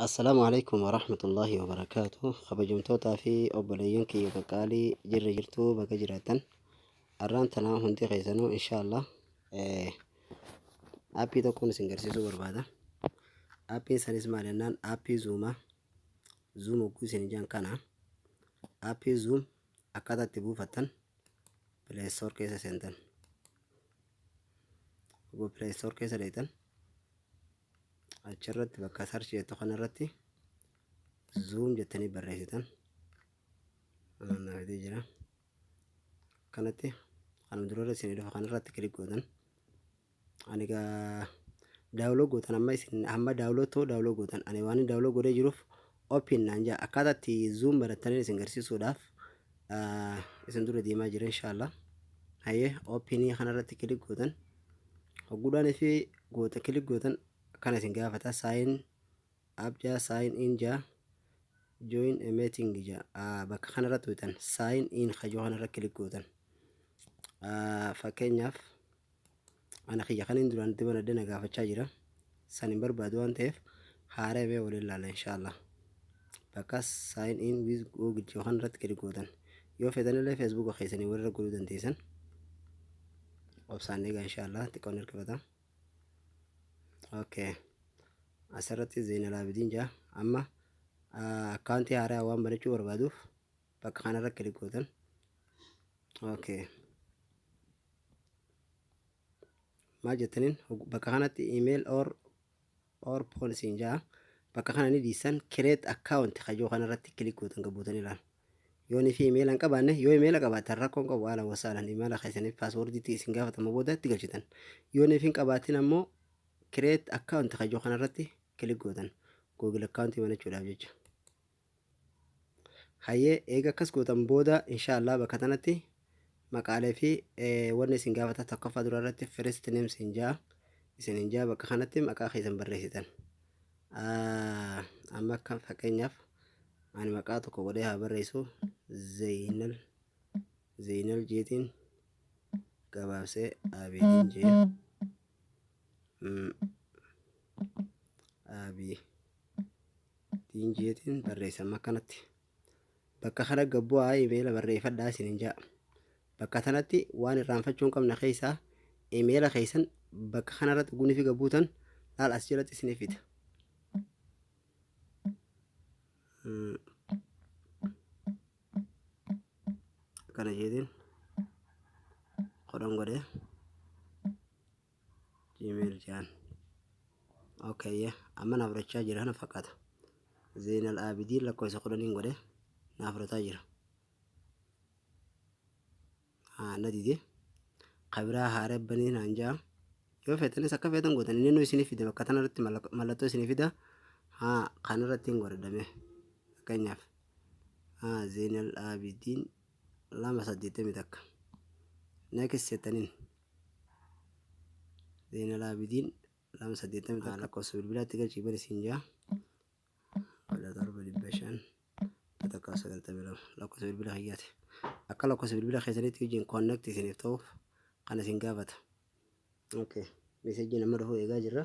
السلام عليكم ورحمة الله وبركاته خبجمتوتا في أوبلينكي يبقالي جرتو بقى جراتن الران تنا هنتي خيسانو إن شاء الله إيه أبي تكون سنجرسيسو بربادا أبي سنسمع مالنان أبي زوم وكو سنجان كانا أبي زوم أكادا تبو فتن بلاي ستور كيسا سنتن بلاي ستور كيسا ديتن أجرت بقى سارشي تخنا رتي زوم جتني بريستن أنا نادي جرا كانتي أنا مدرورة سنيدو فخنا رتي كلي قودن aniga daawlo gootan amma isin amma daawlo gootan ani waan daawlo godhee jiruuf open naan jaa akkaataatti zoom barattanii isin garsiisuudhaaf isin dura deemaa jira inshallah hayyee openii kanarratti kilik gootan hogguudhaan fi goota kilik gootan kana isin gaafata sign up jaa sign in jaa join a meeting jaa bakka kanarratti gootan sign in kajoo kanarra kilik gootan fakkeenyaaf أنا خيّا خلينا ندور عند دبنا دنا قافة شاجرة سنين برباد وان تيف حارة بيه ولا لا إن شاء الله بكاس ساين إن ويز جوجل جوهان رت كري جودن يو فدنا له فيسبوك خيسني ورا جودن تيسن وبسانيجا إن شاء الله تكون الكبدا أوكي أسرتي زين العابدين جا أما أكانتي حارة وان بنشوا بربادوف بكخانا رت كري جودن أوكي ما جتنين bakka kanatti email or policy jaa bakka kana ni dhiisan create account kajoo kanarratti kilik gootan gabuutan ilaal yooni fi email an qabaanne yoo email qabaatan rakkoon qabu haala wasaalan email keessaniif password isin gaafatama booda itti galchitan yooni fi hin qabaatin ammoo create account kajoo kanarratti kilik gootan google account banachuudhaaf jecha hayyee eega akkas gootan booda inshallah bakka tanatti maqaalee fi wanni isin gaafata tokkoffaa dura irratti first name isin jaa bakka kanatti maqaa keessan barreessitan amma akka fakkeenyaaf ani maqaa tokko godhee haa barreessu Zeenal jeetiin gabaabsee Abidiin jee Abidiin jeetiin barreessama akkanatti bakka kana gabbu'aa imeela barreeffadhaa isin jaa bakka tanatti waan irraanfachuu hin qabne keessaa imeela keessan bakka kanarratti gunii fi gabbuutan laal as jalatti isinii fida kana jeetiin kodhan godhee gmail jaan okay amma naaf fudhachaa jira na fakkaata Zeenal Abidiin lakkoofsa kudhaniin godhee naaf fudhataa jira na dide qabiraa haaree banii naan jaa yoo feetanis akka feetan gootan inni isinii fide bakka tanarratti mallattoo isinii fida kanarratti hin godhadhame fakkeenyaaf Zeenal Abidiin 280 takka next settaniin Zeenal Abidiin 280 takka lakkoofsa bilbilaatti galchii bani siin jaa wala darba 500 takka 92 lakkoofsa bilbila hayyaati akka lakkoofsa bilbila keessanitti wajjin connect isiniif ta'uuf kana isin gaafata okay meseejii nama dhufuu eegaa jirra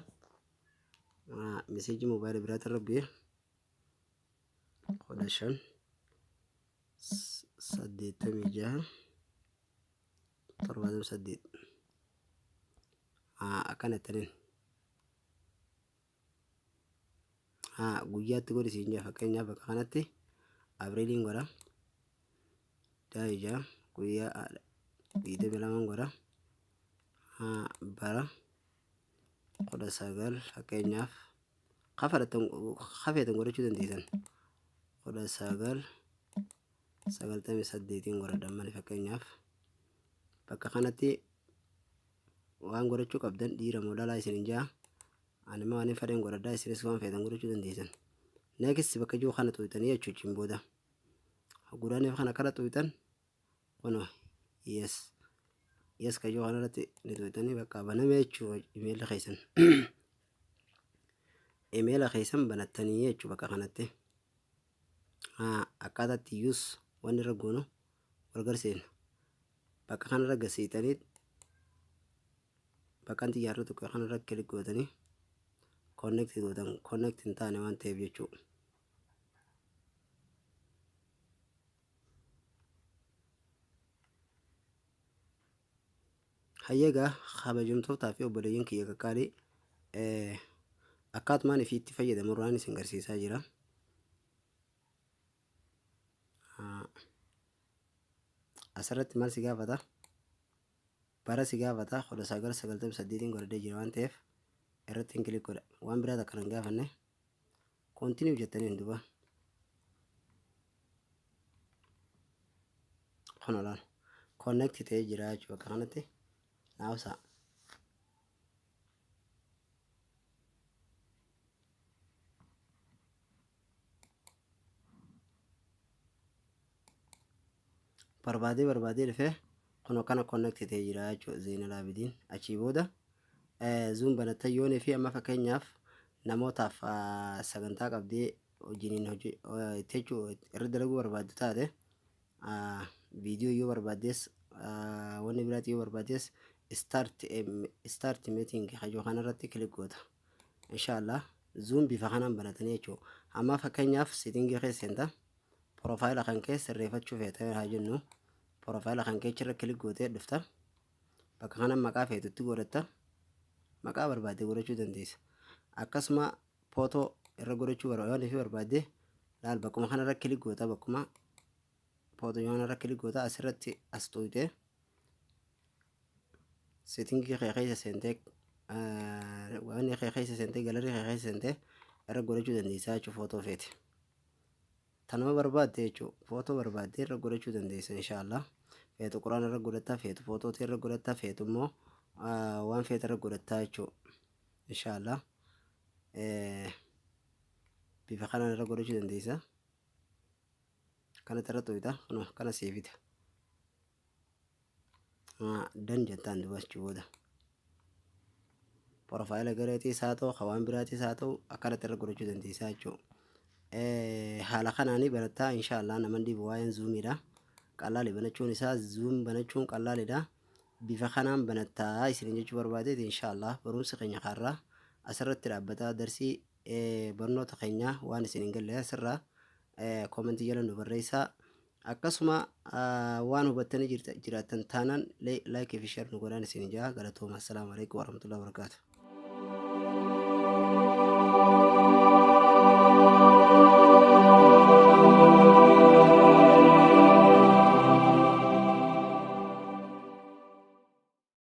meseejii moobaayilii biraatti irra bu'ee 15 76 akkanattaniin guyyaatti godhi siin jaa fakkeenyaaf bakka kanatti Abriiliin godha daa'ijaa guyyaa 22 godha bara 19 fakkeenyaaf kafeetan godhachuu dandeessan 1998 godhadhammani fakkeenyaaf bakka kanatti waan godhachuu qabdan dhiira moo dhalaa isin jaa anima waan fedhan godhadhaa isinis waan feetan godhachuu dandeessan next bakka jiru kana tuutanii jechuun booda guraaniif kana kana tuutan kono yes kajoo kanarratti ni tuutanii bakka baname jechuu imeela keessan banattanii jechuu bakka kanatti akkaataatti use wanni irra goonu wal garsiisna bakka kanarra gasiitanii bakka xiyyaarri tokko kanarra kilik gootanii connect gootan connect hin taane waan ta'eef jechuudha. Hayyeegaa kabajamtootaa fi obboleeyyan kiyya qaqqaalii akkaatumaan ifiitti fayyadamu irraan isin garsiisaa jira. Asirratti maal si gaafata? Bara si gaafata 1998 godhadhee jira waan ta'eef irratti hin kilik godha. Waan biraata akka hin gaafanne kontiniiw jettanii hin duba. Kana laal connect ta'ee jira jechuudha. Bakka kanatti naawusaa. Barbaadee dhufee kunoo kana connect ta'ee jira jechuudha. Zeenal Abidin achii booda zuum banattan yoonii fi amma fakkeenyaaf namootaaf sagantaa qabdee hojiin jechuudha irra dalaguu barbaaddu taate viidiyoo yoo barbaaddes wanni biraatti yoo barbaaddes start meeting hajoo kanarratti kilik goota. Inshaallah zuum bifa kanaan banatanii jechuudha. Amma fakkeenyaaf seetingii keessa seenta profaayila kan kee sirreeffachuu feetee haa jennu profaayila kan kee irra kilik gootee dhufta. Bakka kanaan maqaa feetutti godhatta. Maqaa barbaadde godhachuu dandeessa. Akkasuma footoo irra godhachuu barbaadde laal bakkuma kanarra kilik goota. Bakkuma footoo kanarra kilik goota asirratti as tuutee seetingii kee keessa seentee waan kee keessa seentee galarii kee keessa seentee irra godhachuu dandeessa jechuudha. Footoo feete tanuma barbaadde jechuudha. Footoo barbaadde irra godhachuu dandeessa inshaallah. Feetu quraan irra godhatta, feetu footoo irra godhatta, feetu immoo waan feete irra godhatta jechuudha. Inshaallah bifa kanaan irra godhachuu dandeessa. Kanatti irra tuuta kana seefita. Dan jettaan dubachuu booda profaayila gareetiis haa ta'u waan biraatiis haa ta'u akkanatti irra godhachuu dandeessa jechuudha. Haala kanaanii barattaa inshaallah naman dhibu waa'een zuumiidha. Qallaali banachuun isaa zuum banachuun qallaalidha. Bifa kanaan banattaa isin jechuu barbaadeeti inshaallah barumsi keenya karraa asirratti dhaabbata. Darsii barnoota keenya waan isin hin galle asirraa koomentii jala nu barreessaa. Akkasuma waan hubattanii jiraattan taanaan laayikii fi sheer nu godhaan isin jaa. Galatooma. Assalaamu alaikum warahmatullahi wabarakatuh.